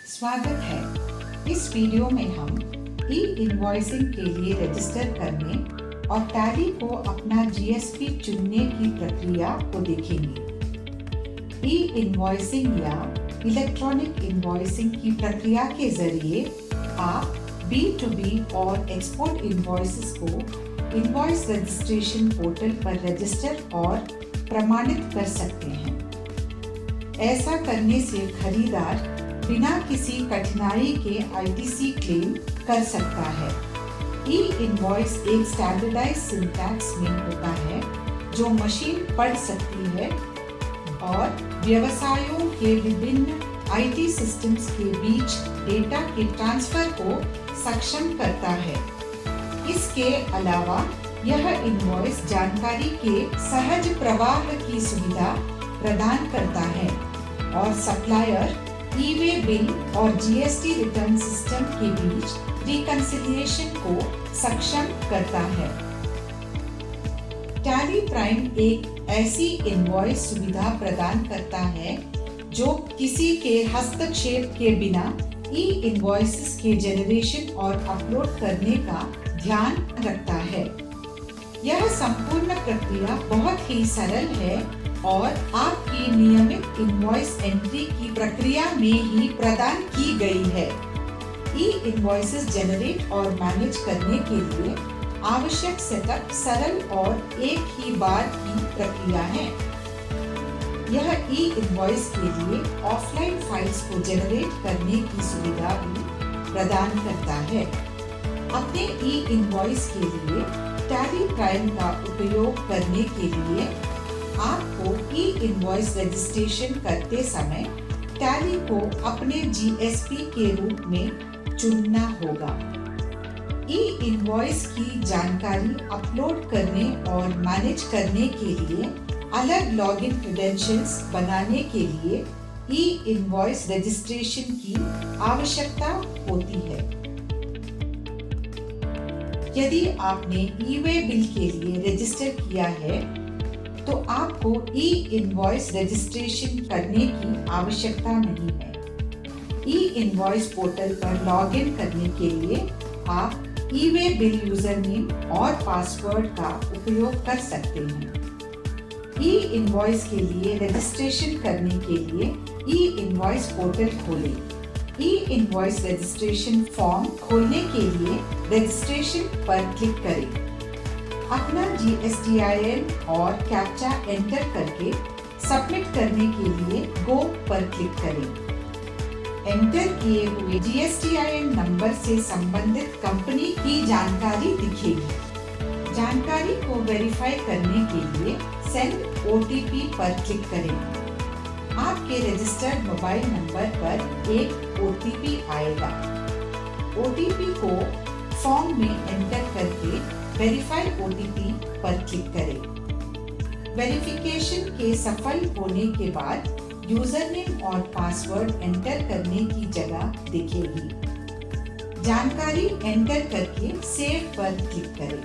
स्वागत है। इस वीडियो में हम ई इनवॉइसिंग के लिए रजिस्टर करने और टैली को अपना जीएसपी चुनने की प्रक्रिया को देखेंगे। ई इनवॉइसिंग या इलेक्ट्रॉनिक इनवॉइसिंग की प्रक्रिया के जरिए आप B2B और एक्सपोर्ट इनवॉइसेस को इनवॉइस रजिस्ट्रेशन पोर्टल पर रजिस्टर और प्रमाणित कर सकते हैं। ऐसा करने से खरीदार बिना किसी कठिनाई के ITC क्लेम कर सकता है। ई इनवॉइस एक स्टैंडर्डाइज्ड सिंटैक्स में होता है जो मशीन पढ़ सकती है और व्यवसायों के विभिन्न IT सिस्टम्स के बीच डेटा के ट्रांसफर को सक्षम करता है। इसके अलावा यह इनवॉइस जानकारी के सहज प्रवाह की सुविधा प्रदान करता है और सप्लायर ई-वे बिल और GST रिटर्न सिस्टम के बीच रिकंसिलिएशन को सक्षम करता है। टैली प्राइम एक ऐसी इनवॉइस सुविधा प्रदान करता है जो किसी के हस्तक्षेप के बिना ई इनवॉइसेस के जनरेशन और अपलोड करने का ध्यान रखता है। यह संपूर्ण प्रक्रिया बहुत ही सरल है और आपकी नियमित इनवॉइस एंट्री की प्रक्रिया में ही प्रदान की गई है। ई इनवॉइसेस जनरेट और मैनेज करने के लिए आवश्यक सेटअप सरल और एक ही बार की प्रक्रिया है। यह ई इनवॉइस के लिए ऑफलाइन फाइल्स को जनरेट करने की सुविधा भी प्रदान करता है। अपने ई इनवॉइस के लिए टैली प्राइम का उपयोग करने के लिए आपको ई इनवॉइस रजिस्ट्रेशन करते समय टैली को अपने जीएसपी के रूप में चुनना होगा। ई इनवॉइस की जानकारी अपलोड करने और मैनेज करने के लिए अलग लॉगिन क्रेडेंशियल्स बनाने के लिए ई इनवॉइस रजिस्ट्रेशन की आवश्यकता होती है। यदि आपने ई-वे बिल के लिए रजिस्टर किया है तो आपको ई इनवॉइस रजिस्ट्रेशन करने की आवश्यकता नहीं है। ई इनवॉइस पोर्टल पर लॉगिन करने के लिए आप ई-वे बिल यूजर नेम और पासवर्ड का उपयोग कर सकते हैं। ई इनवॉइस के लिए रजिस्ट्रेशन करने के लिए ई इनवॉइस पोर्टल खोलें। ई इनवॉइस रजिस्ट्रेशन फॉर्म खोलने के लिए रजिस्ट्रेशन पर क्लिक करें। अपना GSTIN और कैप्चा एंटर करके सबमिट करने के लिए गो पर क्लिक करें। एंटर किए हुए GSTIN नंबर से संबंधित कंपनी की जानकारी दिखेगी। जानकारी को वेरीफाई करने के लिए सेंड OTP पर क्लिक करें। आपके रजिस्टर्ड मोबाइल नंबर पर एक OTP आएगा। OTP को फॉर्म में एंटर करके वेरीफाई OTP पर क्लिक करें। वेरिफिकेशन के सफल होने के बाद यूजर नेम और पासवर्ड एंटर करने की जगह दिखेगी। जानकारी एंटर करके सेव पर क्लिक करें।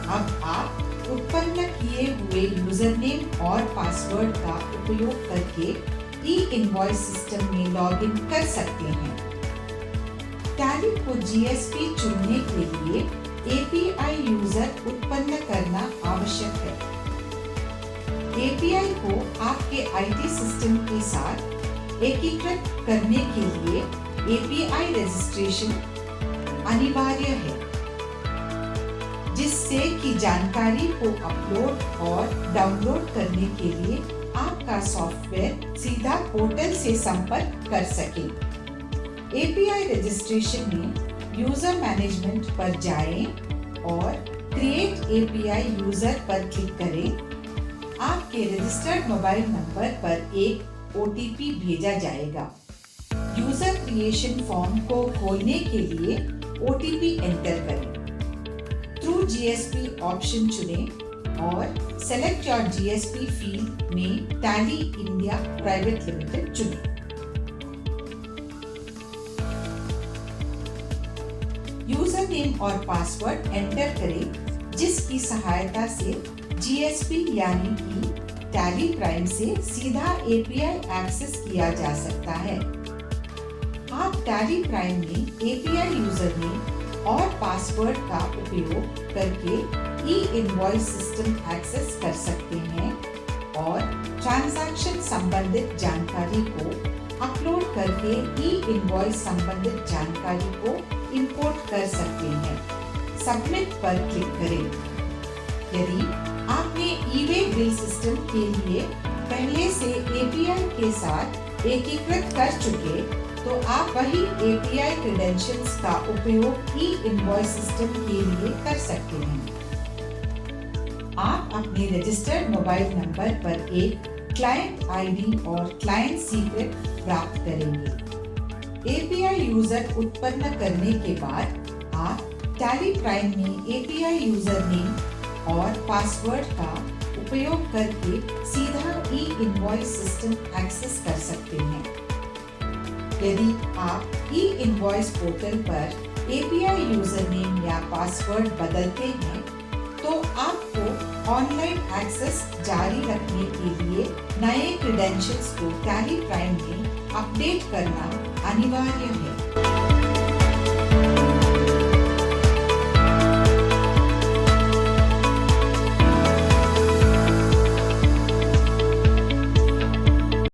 अब आप उत्पन्न किए हुए यूजर नेम और पासवर्ड का उपयोग करके ई इनवॉइस सिस्टम में लॉगिन कर सकते हैं। टैली को GSP चुनने के लिए API यूजर उत्पन्न करना आवश्यक है। API को आपके IT सिस्टम के साथ एकीकृत करने के लिए API रजिस्ट्रेशन अनिवार्य है, जिससे कि जानकारी को अपलोड और डाउनलोड करने के लिए आपका सॉफ्टवेयर सीधा पोर्टल से संपर्क कर सके। API रजिस्ट्रेशन में यूजर मैनेजमेंट पर जाएं और क्रिएट API यूजर पर क्लिक करें। आपके रजिस्टर्ड मोबाइल नंबर पर एक OTP भेजा जाएगा। यूजर क्रिएशन फॉर्म को खोलने के लिए OTP एंटर करें। थ्रू GSP ऑप्शन चुनें और सेलेक्ट योर GSP फील्ड में टैली इंडिया प्राइवेट लिमिटेड चुनें। यूजर नेम और पासवर्ड एंटर करें, जिसकी सहायता से GSP यानी कि टैली प्राइम से सीधा API एक्सेस किया जा सकता है। आप टैली प्राइम में API यूजर नेम और पासवर्ड का उपयोग करके ई-इनवॉइस सिस्टम एक्सेस कर सकते हैं और ट्रांजैक्शन संबंधित जानकारी को अपलोड करके ई-इनवॉइस संबंधित जानकारी को इंपोर्ट कर सकते हैं। सबमिट पर क्लिक करें। यदि आपने ई-वे बिल सिस्टम के लिए पहले से API के साथ एकीकृत कर चुके, तो आप वही API क्रेडेंशियल्स का उपयोग ई-इनवॉइस सिस्टम के लिए कर सकते हैं। आप अपने रजिस्टर्ड मोबाइल नंबर पर एक क्लाइंट आईडी और क्लाइंट सीक्रेट प्राप्त करेंगे। API यूजर उत्पन्न करने के बाद आप टैली प्राइम में API यूजर नेम और पासवर्ड का उपयोग करके सीधा ई-इनवॉइस सिस्टम एक्सेस कर सकते हैं। यदि आप ई-इनवॉइस पोर्टल पर API यूजर नेम या पासवर्ड बदलते हैं, तो आपको ऑनलाइन एक्सेस जारी रखने के लिए नए क्रेडेंशियल्स को टैली प्राइम में अपडेट करना अनिवार्य है।